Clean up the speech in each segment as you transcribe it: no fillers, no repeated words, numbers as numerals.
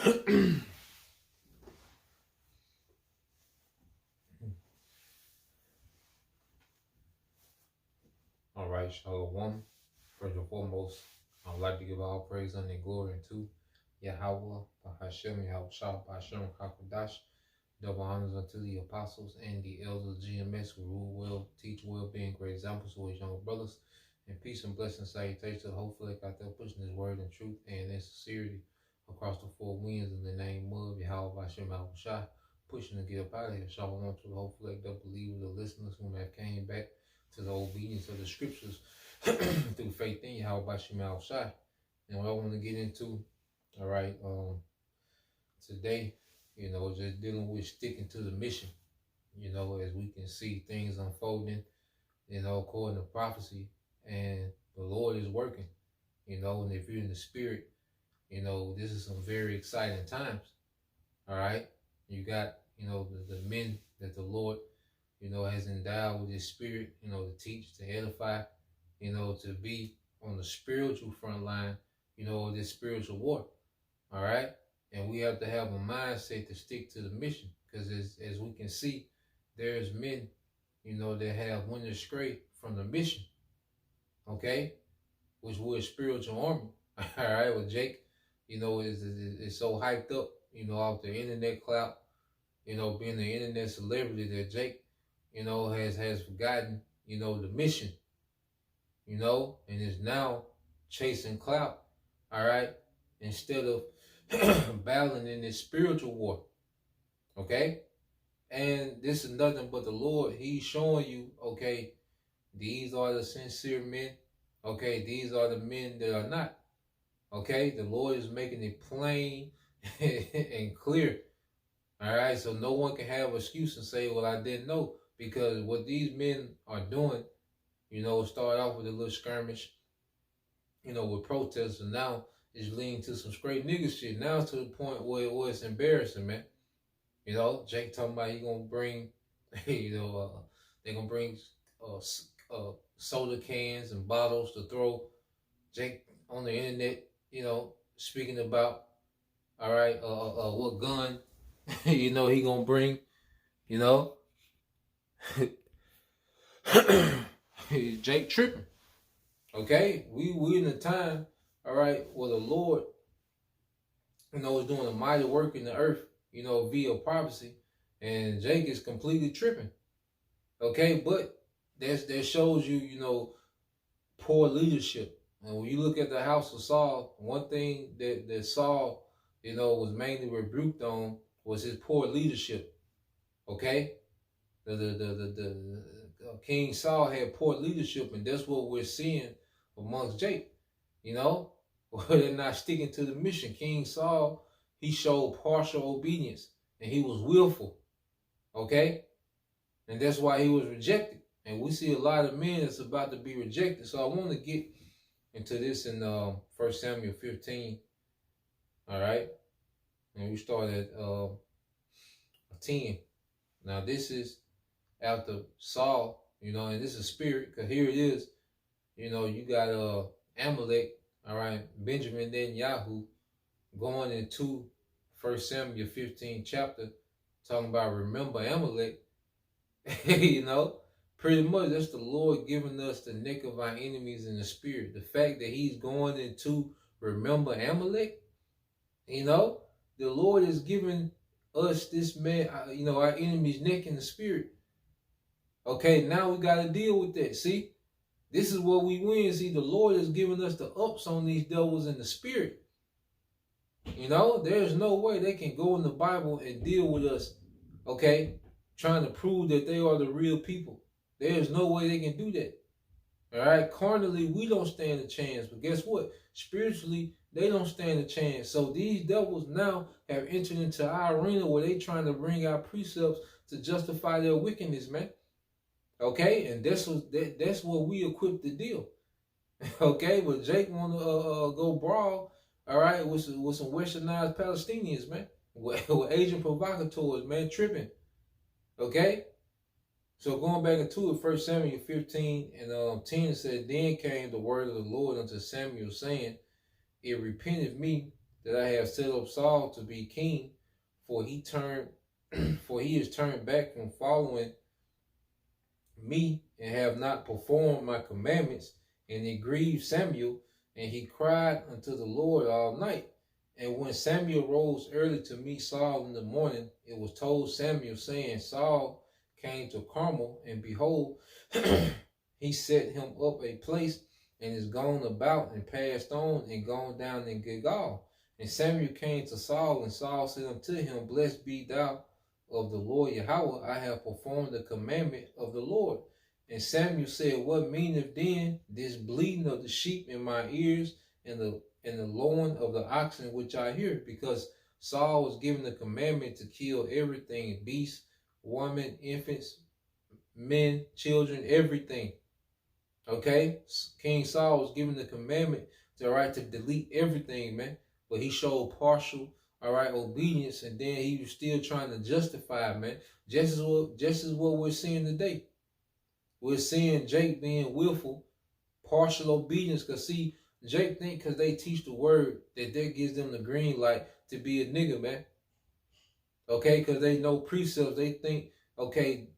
All right, Shalom. First and foremost, I'd like to give all praise and glory to Yahweh, Bahashem, Yahweh Shah, Bahashem, Kakadash. Double honors unto the apostles and the elders of GMS who rule well, teach well, being great examples to his younger brothers. And peace and blessings, salutations to the whole flag out there pushing his word and truth and in sincerity across the four winds in the name of Yahweh, Bahashem, Yahweh Shah, pushing to get up out of here. Shalom to the whole flag, the believers, the listeners who have came back to the obedience of the scriptures through faith in Yahweh Bashim Al Shai. And what I want to get into, all right, today, just dealing with sticking to the mission, as we can see things unfolding, according to prophecy, and the Lord is working, and if you're in the spirit, this is some very exciting times, all right? You got, the men that the Lord has endowed with his spirit, to teach, to edify, to be on the spiritual front line, of this spiritual war. All right. And we have to have a mindset to stick to the mission. Because as we can see, there's men, that have went astray from the mission. Okay. Which was spiritual army. All right. Well, Jake, is so hyped up, off the internet clout, being the internet celebrity that Jake, has forgotten, the mission, and is now chasing clout, all right, instead of battling in this spiritual war, okay? And this is nothing but the Lord. He's showing you, okay, these are the sincere men, okay? These are the men that are not, okay? The Lord is making it plain and clear, all right? So no one can have an excuse and say, well, I didn't know. Because what these men are doing, start off with a little skirmish, with protests, and now it's leading to some straight nigga shit. Now it's to the point where it's embarrassing, man. Jake talking about he gonna bring, they gonna bring soda cans and bottles to throw. Jake on the internet, speaking about, all right, what gun, he gonna bring, Jake tripping. Okay, we in a time, all right, where the Lord, is doing a mighty work in the earth, via prophecy, and Jake is completely tripping. Okay, but that shows you, poor leadership. And when you look at the house of Saul, one thing that Saul, was mainly rebuked on was his poor leadership. Okay, the King Saul had poor leadership, and that's what we're seeing amongst Jake. They're not sticking to the mission. King Saul, he showed partial obedience, and he was willful. Okay, and that's why he was rejected. And we see a lot of men that's about to be rejected. So I want to get into this in 1 Samuel 15. All right, and we start at 10. Now this is after Saul, and this is spirit, because here it is, you got Amalek, all right, Benjamin Netanyahu going into 1 Samuel 15 chapter, talking about remember Amalek, pretty much that's the Lord giving us the neck of our enemies in the spirit. The fact that he's going into remember Amalek, the Lord is giving us this man, our enemy's neck in the spirit. Okay, now we got to deal with that. See, this is what we win. See, the Lord is giving us the ups on these devils in the spirit. There's no way they can go in the Bible and deal with us, okay, trying to prove that they are the real people. There's no way they can do that. All right, carnally, we don't stand a chance. But guess what? Spiritually, they don't stand a chance. So these devils now have entered into our arena where they trying to bring our precepts to justify their wickedness, man. Okay, and that's what we equipped to deal. Okay, but Jake want to go brawl, all right, with some westernized Palestinians, man, with Asian provocateurs, man, tripping. Okay, so going back into it, 1 Samuel 15 and 10 said, then came the word of the Lord unto Samuel, saying, it repented me that I have set up Saul to be king, for he turned for he is turned back from following me and have not performed my commandments. And it grieved Samuel, and he cried unto the Lord all night. And when Samuel rose early to meet Saul in the morning, it was told Samuel, saying, Saul came to Carmel, and behold, he set him up a place, and is gone about, and passed on, and gone down in Gilgal. And Samuel came to Saul, and Saul said unto him, Blessed be thou of the Lord Yahweh, I have performed the commandment of the Lord. And Samuel said, What meaneth then this bleating of the sheep in my ears, and the lowing of the oxen which I hear? Because Saul was given the commandment to kill everything, beasts, women, infants, men, children, everything. Okay? King Saul was given the commandment to delete everything, man. But he showed partial, obedience, and then he was still trying to justify, man. Just as what we're seeing today. We're seeing Jake being willful, partial obedience. Because see, Jake think because they teach the word that gives them the green light to be a nigga, man. Okay, because they know precepts. They think, okay,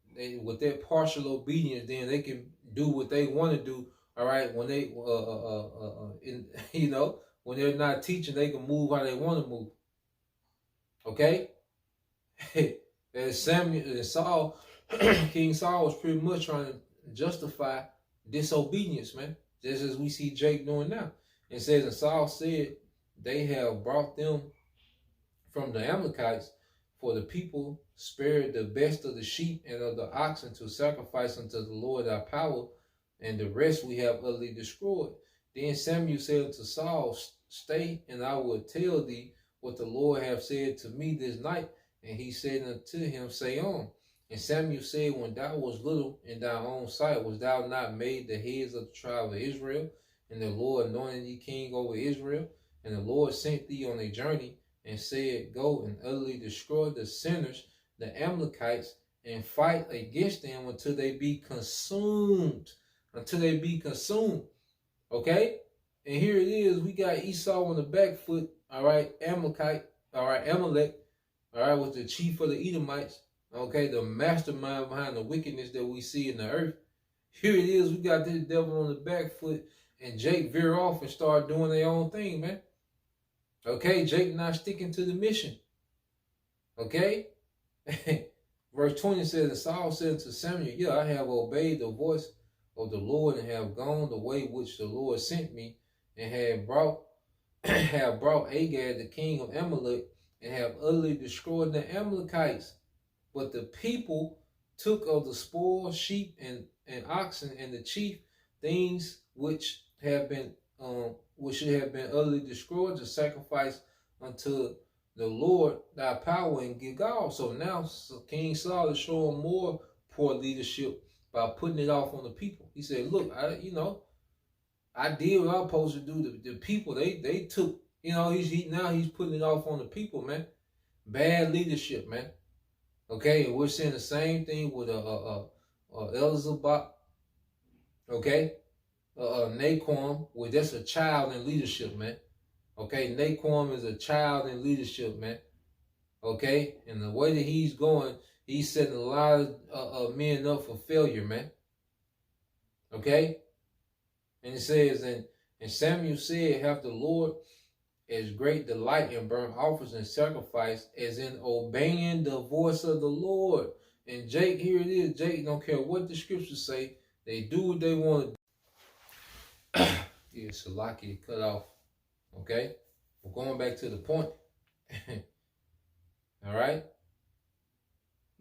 with their partial obedience, then they can do what they want to do. All right, when they when they're not teaching, they can move how they want to move. Okay, and Samuel and Saul, King Saul was pretty much trying to justify disobedience, man, just as we see Jake doing now. It says, and Saul said, they have brought them from the Amalekites, for the people spared the best of the sheep and of the oxen to sacrifice unto the Lord our power, and the rest we have utterly destroyed. Then Samuel said unto Saul, Stay, and I will tell thee what the Lord hath said to me this night. And he said unto him, Say on. And Samuel said, When thou wast little in thy own sight, was thou not made the heads of the tribe of Israel? And the Lord anointed thee king over Israel. And the Lord sent thee on a journey, and said, Go and utterly destroy the sinners, the Amalekites, and fight against them until they be consumed. Until they be consumed. Okay? And here it is. We got Esau on the back foot. Amalek. Was the chief of the Edomites. Okay, the mastermind behind the wickedness that we see in the earth. Here it is. We got this devil on the back foot, and Jake veer off and start doing their own thing, man. Okay, Jake not sticking to the mission. Okay? Verse 20 says, And Saul said to Samuel, I have obeyed the voice of the Lord, and have gone the way which the Lord sent me, and have brought Agag, the king of Amalek, and have utterly destroyed the Amalekites. But the people took of the spoil, sheep and oxen, and the chief things which should have been utterly destroyed, to sacrifice unto the Lord thy power in Gilgal. So now King Saul is showing more poor leadership by putting it off on the people. He said, Look, I did what I was supposed to do. The people, they took, he's putting it off on the people, man. Bad leadership, man. Okay, and we're seeing the same thing with Elizabeth. Okay, Naquan, well, that's a child in leadership, man. Okay, Naquan is a child in leadership, man. Okay, and the way that he's going, he's setting a lot of men up for failure, man. Okay, and it says, and Samuel said, Have the Lord as great delight in burnt offerings and sacrifice as in obeying the voice of the Lord. And Jake, here it is. Jake don't care what the scriptures say. They do what they want to do. Yeah, Salaki cut off. Okay? We're going back to the point. All right?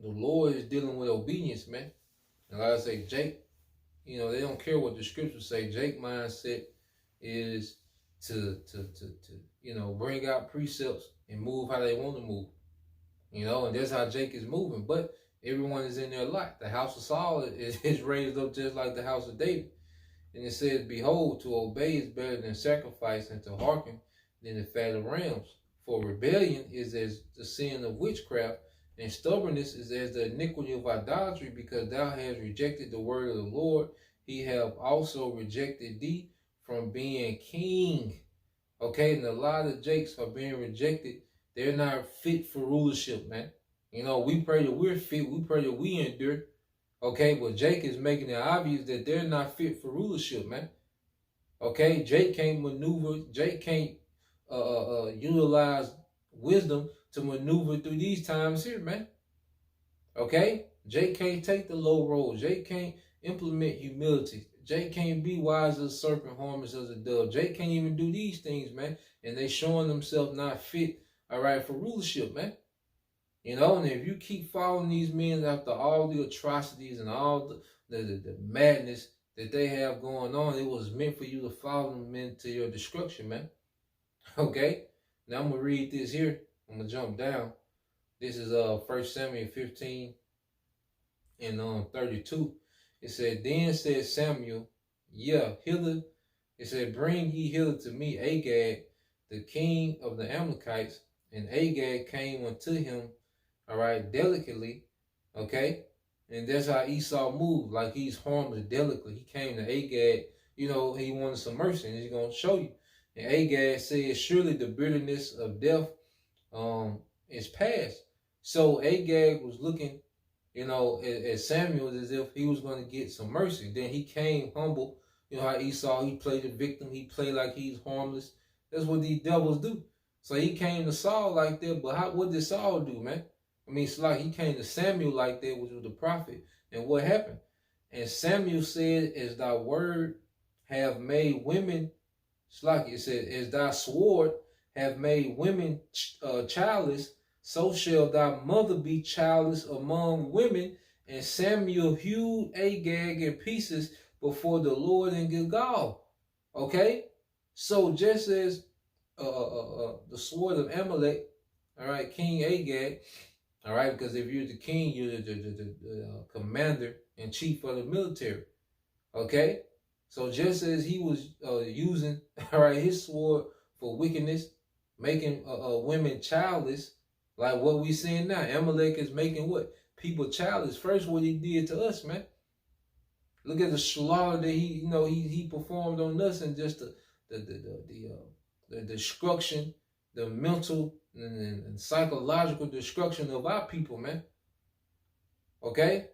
The Lord is dealing with obedience, man. And like I say, Jake, they don't care what the scriptures say. Jake's mindset is to bring out precepts and move how they want to move. And that's how Jake is moving. But everyone is in their lot. The house of Saul is raised up just like the house of David. And it says, Behold, to obey is better than sacrifice, and to hearken than the fat of rams. For rebellion is as the sin of witchcraft, and stubbornness is as the iniquity of idolatry. Because thou hast rejected the word of the Lord, he have also rejected thee from being king. Okay, and a lot of Jakes are being rejected. They're not fit for rulership, man. You know, we pray that we're fit. We pray that we endure. Okay, but Jake is making it obvious that they're not fit for rulership, man. Okay, Jake can't maneuver. Jake can't utilize wisdom to maneuver through these times here, man. Okay, Jake can't take the low road. Jake can't implement humility. Jake can't be wise as a serpent, harmless as a dove. Jake can't even do these things, man. And they showing themselves not fit, all right, for rulership, man. You know, and if you keep following these men after all the atrocities and all the madness that they have going on, it was meant for you to follow them into your destruction, man. Okay? Now I'm gonna read this here. I'm gonna jump down. This is 1 Samuel 15 and 32. It said, Then said Samuel, yeah, hither. It said, Bring ye hither to me Agag, the king of the Amalekites. And Agag came unto him, all right, delicately, okay? And that's how Esau moved, like he's harmless delicately. He came to Agag, you know, he wanted some mercy, and he's going to show you. And Agag said, Surely the bitterness of death is past. So Agag was looking, you know, at Samuel as if he was going to get some mercy. Then he came humble. You know how Esau, he played the victim. He played like he's harmless. That's what these devils do. So he came to Saul like that, but what did Saul do, man? I mean, it's like he came to Samuel like that, which was the prophet. And what happened? And Samuel said, As thy word have made women, it's like it said, As thy sword have made women childless, so shall thy mother be childless among women. And Samuel hewed Agag in pieces before the Lord in Gilgal. Okay? So just as the sword of Amalek, all right, King Agag, all right, because if you're the king, you're the commander in chief of the military. Okay? So just as he was using, all right, his sword for wickedness, making women childless, like what we seeing now. Amalek is making what? People childless. First, what he did to us, man. Look at the slaughter that he performed on us, and just the destruction, the mental and psychological destruction of our people, man. Okay?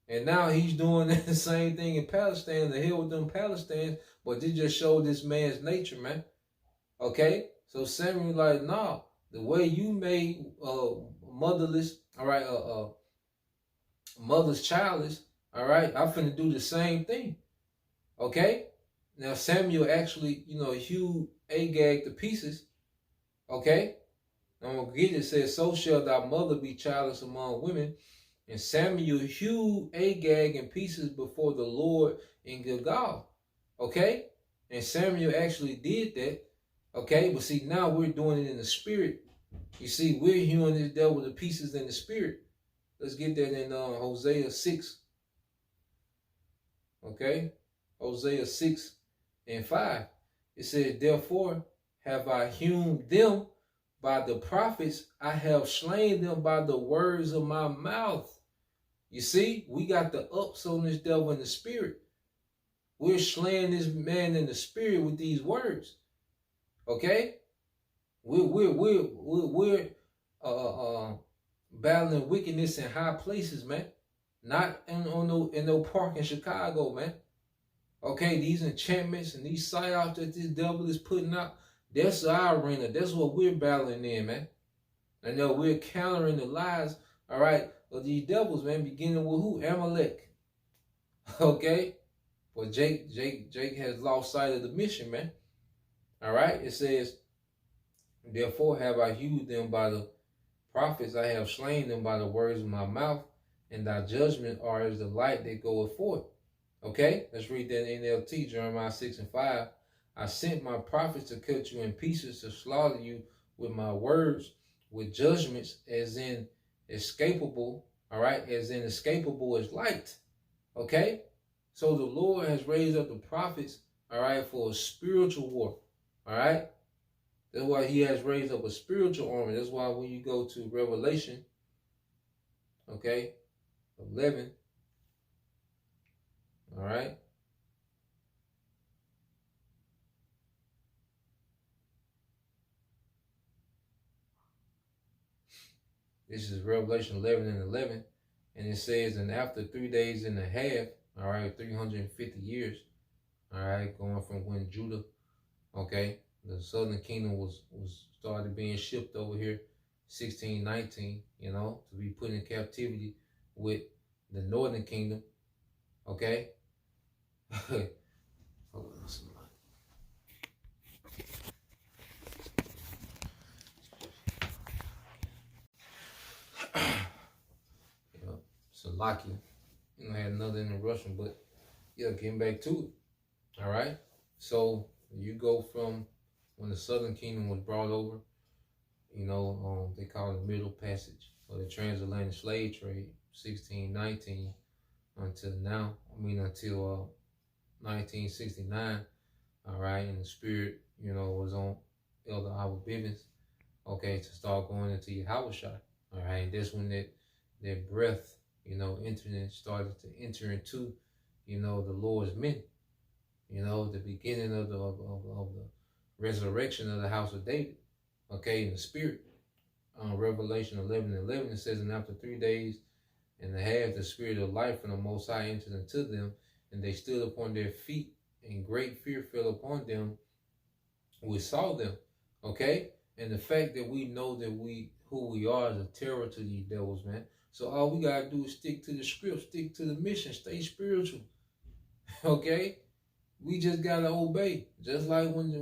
And now he's doing the same thing in Palestine. The hell with them Palestinians, but they just showed this man's nature, man. Okay? So Samuel like, nah, the way you made motherless, all right, mother's childless, all right, I'm finna do the same thing. Okay? Now Samuel actually, hewed Agag to pieces. Okay? I'm gonna get it. It says, So shall thy mother be childless among women. And Samuel hewed Agag in pieces before the Lord in Gilgal. Okay? And Samuel actually did that. Okay? But see, now we're doing it in the spirit. You see, we're hewing this devil to pieces in the spirit. Let's get that in Hosea 6. Okay? Hosea 6 and 5. It says, Therefore have I hewn them by the prophets, I have slain them by the words of my mouth. You see, we got the ups on this devil in the spirit. We're slaying this man in the spirit with these words. Okay? We're battling wickedness in high places, man. Not in no park in Chicago, man. Okay, these enchantments and these psyops that this devil is putting out, that's our arena. That's what we're battling in, man. I know we're countering the lies, all right, of these devils, man, beginning with who? Amalek. Okay? Well, Jake has lost sight of the mission, man. All right? It says, Therefore have I hewed them by the prophets, I have slain them by the words of my mouth, and thy judgment are as the light that goeth forth. Okay? Let's read that in NLT, Jeremiah 6 and 5. I sent my prophets to cut you in pieces, to slaughter you with my words, with judgments as in escapable, all right, as in escapable as light. Okay? So the Lord has raised up the prophets, all right, for a spiritual war. All right? That's why he has raised up a spiritual army. That's why when you go to Revelation, okay, 11, all right, This is Revelation 11 and 11. And it says, and after 3 days and a half, all right, 350 years, all right, going from when Judah, okay, the southern kingdom was started being shipped over here, 1619, you know, to be put in captivity with the northern kingdom, okay. Hold on, somebody. Yeah, Salakia. You know, I had another interruption, but yeah, getting back to it. All right. So you go from when the southern kingdom was brought over, you know, they call it the Middle Passage or the transatlantic slave trade, 1619 until now. I mean, until 1969. All right, and the spirit, you know, was on Elder Abba Bivens, okay, to start going into Yahushua. All right, that's when that breath, you know, started to enter into, you know, the Lord's men. You know, the beginning of the resurrection of the house of David. Okay, in the spirit. Revelation 11 and 11, it says, and after 3 days and a half, the spirit of life from the Most High entered into them, and they stood upon their feet, and great fear fell upon them which saw them. Okay? And the fact that we know that who we are is a terror to these devils, man. So all we gotta do is stick to the script, stick to the mission, stay spiritual. Okay? We just gotta obey. Just like when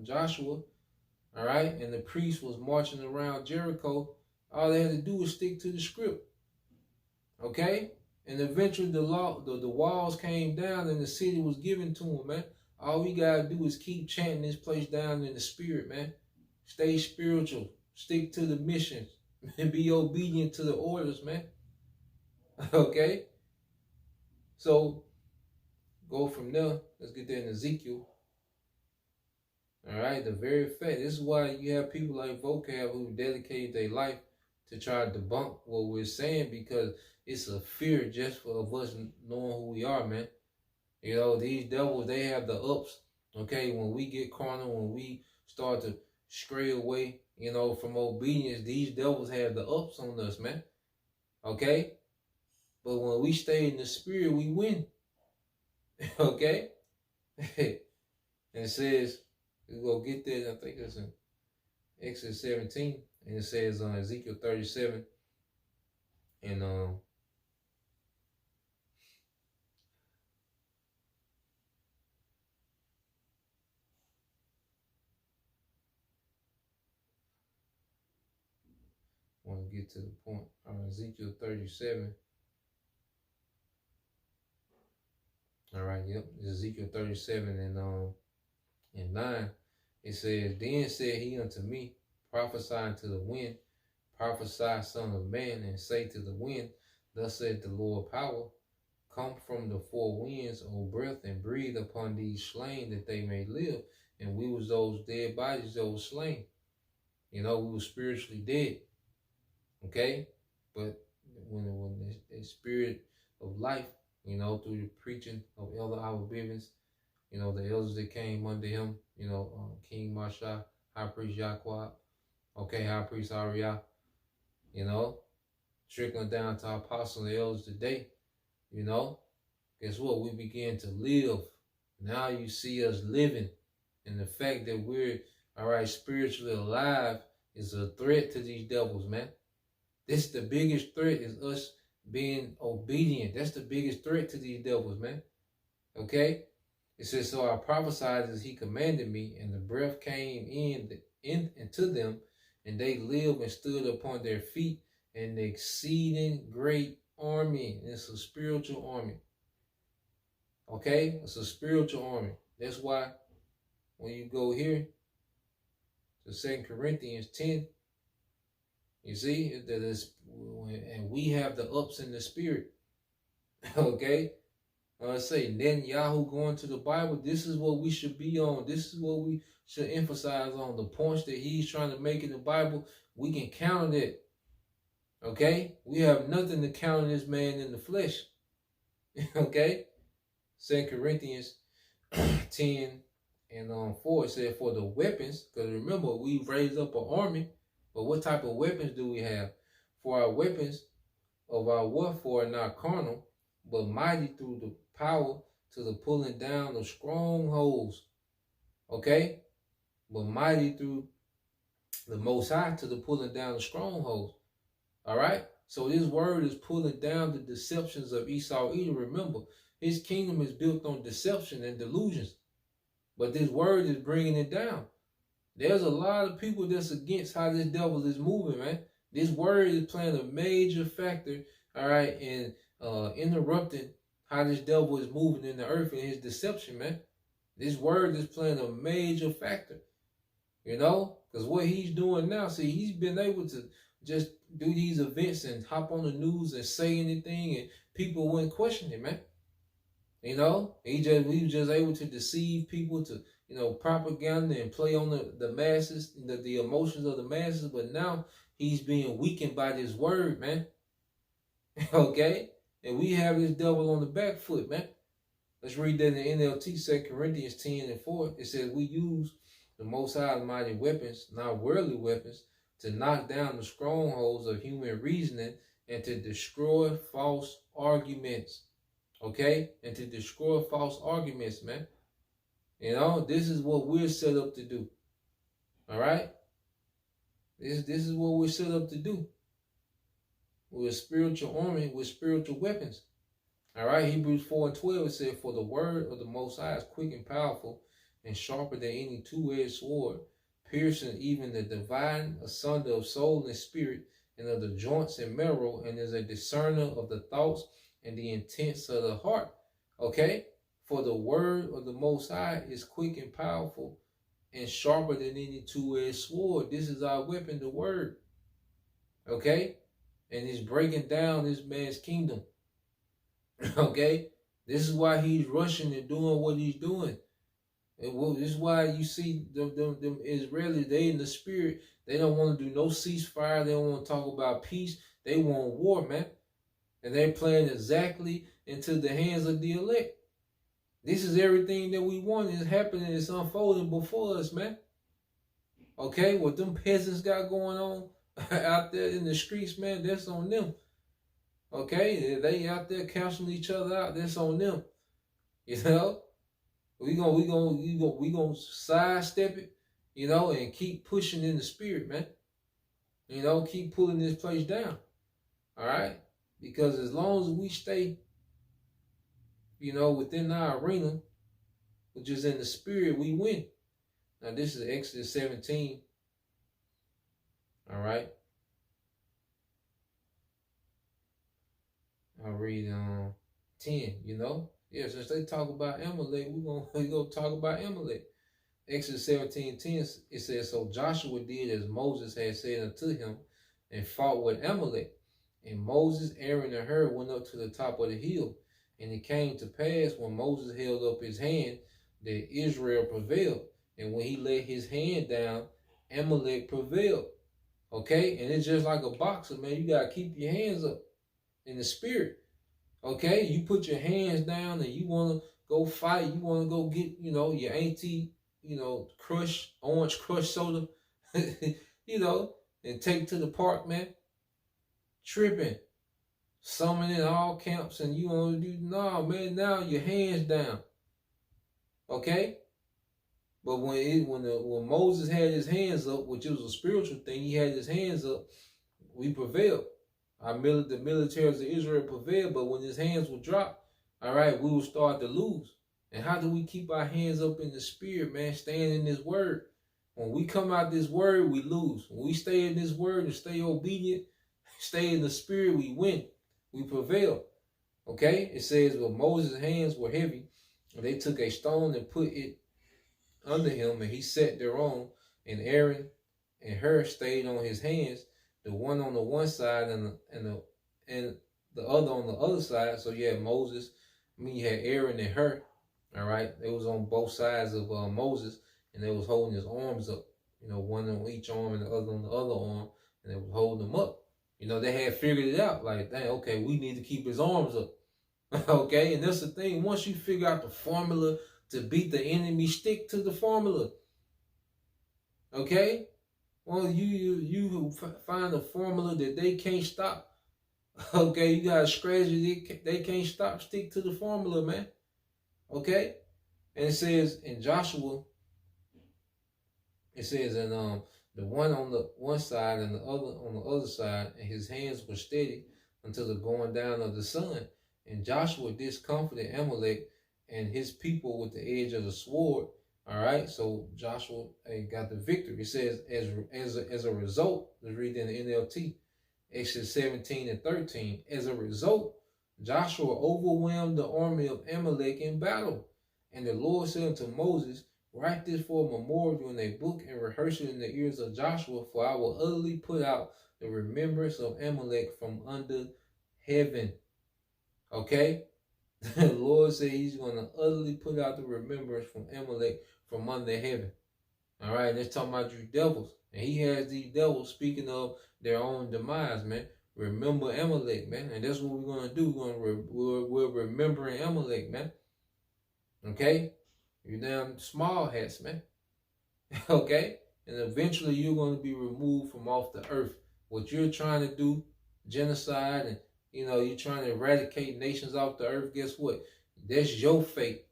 Joshua, all right, and the priest was marching around Jericho, all they had to do was stick to the script. Okay? And eventually the walls came down and the city was given to them, man. All we gotta do is keep chanting this place down in the spirit, man. Stay spiritual. Stick to the missions. And be obedient to the orders, man. Okay? So go from there. Let's get there in Ezekiel. All right, the very fact. This is why you have people like Vocab who dedicate their life to try to debunk what we're saying, because it's a fear just of us knowing who we are, man. You know, these devils, they have the ups. Okay, when we get carnal, when we start to stray away, you know, from obedience, these devils have the ups on us, man. Okay, but when we stay in the spirit, we win. Okay, and it says, we go get there. I think it's in Exodus 17, and it says on Ezekiel 37, and I want to get to the point. Ezekiel 37. All right, yep. Ezekiel 37 and 9. It says, then said he unto me, prophesy unto the wind, prophesy, son of man, and say to the wind, thus said the Lord power, come from the four winds, O breath, and breathe upon these slain that they may live. And we was those dead bodies that was slain. You know, we were spiritually dead. Okay? But when the spirit of life, you know, through the preaching of Elder Abba Bivens, you know, the elders that came under him, you know, King Marsha, High Priest Yaquab, okay, High Priest Ariah, you know, trickling down to our apostles and the elders today, you know, guess what? We begin to live. Now you see us living. And the fact that we're, all right, spiritually alive is a threat to these devils, man. This the biggest threat is us being obedient. That's the biggest threat to these devils, man. Okay? It says, so I prophesied as he commanded me, and the breath came into them, and they lived and stood upon their feet, an exceeding great army. And it's a spiritual army. Okay? It's a spiritual army. That's why when you go here to 2 Corinthians 10, you see that it's, and we have the ups in the spirit. Okay? I say, then Yahoo going to the Bible, this is what we should be on. This is what we should emphasize on. The points that he's trying to make in the Bible, we can counter that. Okay? We have nothing to counter this man in the flesh. Okay? 2 Corinthians 10 and 4, it said, for the weapons, because remember, we raised up an army. But what type of weapons do we have? For our weapons of our warfare are not carnal, but mighty through the power to the pulling down of strongholds. Okay? But mighty through the Most High to the pulling down of strongholds. All right? So this word is pulling down the deceptions of Esau Edom. Remember, his kingdom is built on deception and delusions. But this word is bringing it down. There's a lot of people that's against how this devil is moving, man. This word is playing a major factor, all right, in interrupting how this devil is moving in the earth and his deception, man. This word is playing a major factor, you know, because what he's doing now, see, he's been able to just do these events and hop on the news and say anything, and people wouldn't question it, man. You know, he was just able to deceive people, to, you know, propaganda and play on the masses, the emotions of the masses. But now he's being weakened by this word, man. Okay? And we have this devil on the back foot, man. Let's read that in the NLT, 2 Corinthians 10:4. It says, we use the Most High mighty weapons, not worldly weapons, to knock down the strongholds of human reasoning and to destroy false arguments. Okay? And to destroy false arguments, man. You know, this is what we're set up to do. All right? This is what we're set up to do. With a spiritual army, with spiritual weapons. All right? Hebrews 4:12, it said, for the word of the Most High is quick and powerful and sharper than any two-edged sword, piercing even the divine asunder of soul and spirit and of the joints and marrow, and is a discerner of the thoughts and the intents of the heart. Okay? For the word of the Most High is quick and powerful and sharper than any two-edged sword. This is our weapon, the word. Okay? And it's breaking down this man's kingdom. Okay? This is why he's rushing and doing what he's doing. And this is why you see them Israelis, they in the spirit, they don't want to do no ceasefire. They don't want to talk about peace. They want war, man. And they're playing exactly into the hands of the elect. This is everything that we want is happening. It's unfolding before us, man. Okay, what them peasants got going on out there in the streets, man, that's on them. Okay, they out there counseling each other out, that's on them. You know, we gonna sidestep it, you know, and keep pushing in the spirit, man. You know, keep pulling this place down. All right, because as long as we stay, you know, within our arena, which is in the spirit, we win. Now this is Exodus 17. All right. I'll read 10, you know. Yeah, since they talk about Amalek, we're gonna talk about Amalek. Exodus 17:10, it says, so Joshua did as Moses had said unto him and fought with Amalek. And Moses, Aaron, and Hur went up to the top of the hill. And it came to pass when Moses held up his hand that Israel prevailed. And when he let his hand down, Amalek prevailed. Okay? And it's just like a boxer, man. You got to keep your hands up in the spirit. Okay? You put your hands down and you want to go fight. You want to go get, you know, your auntie, you know, orange crush soda, you know, and take to the park, man. Tripping. Summoning all camps, and you want to do, no, man, now your hands down. Okay? But when Moses had his hands up, which was a spiritual thing, he had his hands up, we prevailed. The militaries of Israel prevailed, but when his hands would drop, all right, we would start to lose. And how do we keep our hands up in the spirit, man? Staying in this word. When we come out this word, we lose. When we stay in this word and stay obedient, stay in the spirit, we win. We prevail. Okay? It says, well, Moses' hands were heavy, and they took a stone and put it under him, and he sat thereon, and Aaron and Hur stayed on his hands, the one on the one side and the other on the other side. So you had you had Aaron and Hur. All right? They was on both sides of Moses, and they was holding his arms up. You know, one on each arm and the other on the other arm, and they was holding them up. You know, they had figured it out, like, dang, okay, we need to keep his arms up. Okay, and that's the thing. Once you figure out the formula to beat the enemy, stick to the formula. Okay? Well, you find a formula that they can't stop. Okay, you got a strategy they can't stop. Stick to the formula, man. Okay, and it says in Joshua, it says in the one on the one side and the other on the other side, and his hands were steady until the going down of the sun. And Joshua discomfited Amalek and his people with the edge of the sword. All right, so Joshua got the victory. It says as a result, let's read in the NLT, Exodus 17 and 13. As a result, Joshua overwhelmed the army of Amalek in battle. And the Lord said unto Moses, write this for a memorial in a book and rehearse it in the ears of Joshua, for I will utterly put out the remembrance of Amalek from under heaven. Okay? The Lord said he's going to utterly put out the remembrance from Amalek from under heaven. All right, that's talking about you devils. And he has these devils speaking of their own demise, man. Remember Amalek, man. And that's what we're going to do. We're remembering Amalek, man. Okay? You're damn small hats, man. Okay? And eventually you're going to be removed from off the earth. What you're trying to do, genocide, and you're trying to eradicate nations off the earth, guess what? That's your fate.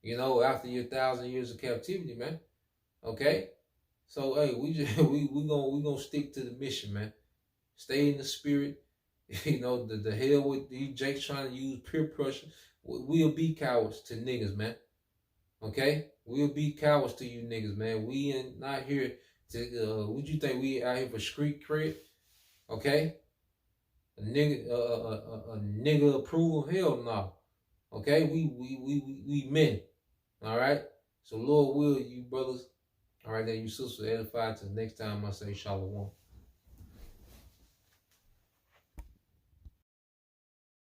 After your 1,000 years of captivity, man. Okay? So hey, we gonna stick to the mission, man. Stay in the spirit. The hell with these Jakes trying to use peer pressure. We'll be cowards to niggas, man. Okay? We'll be cowards to you niggas, man. We ain't not here to what you think we out here for street cred? Okay? A nigga approval? Hell no. Okay? We men. Alright? So Lord will you brothers. All right, then you sisters edified. Till next time I say shalom.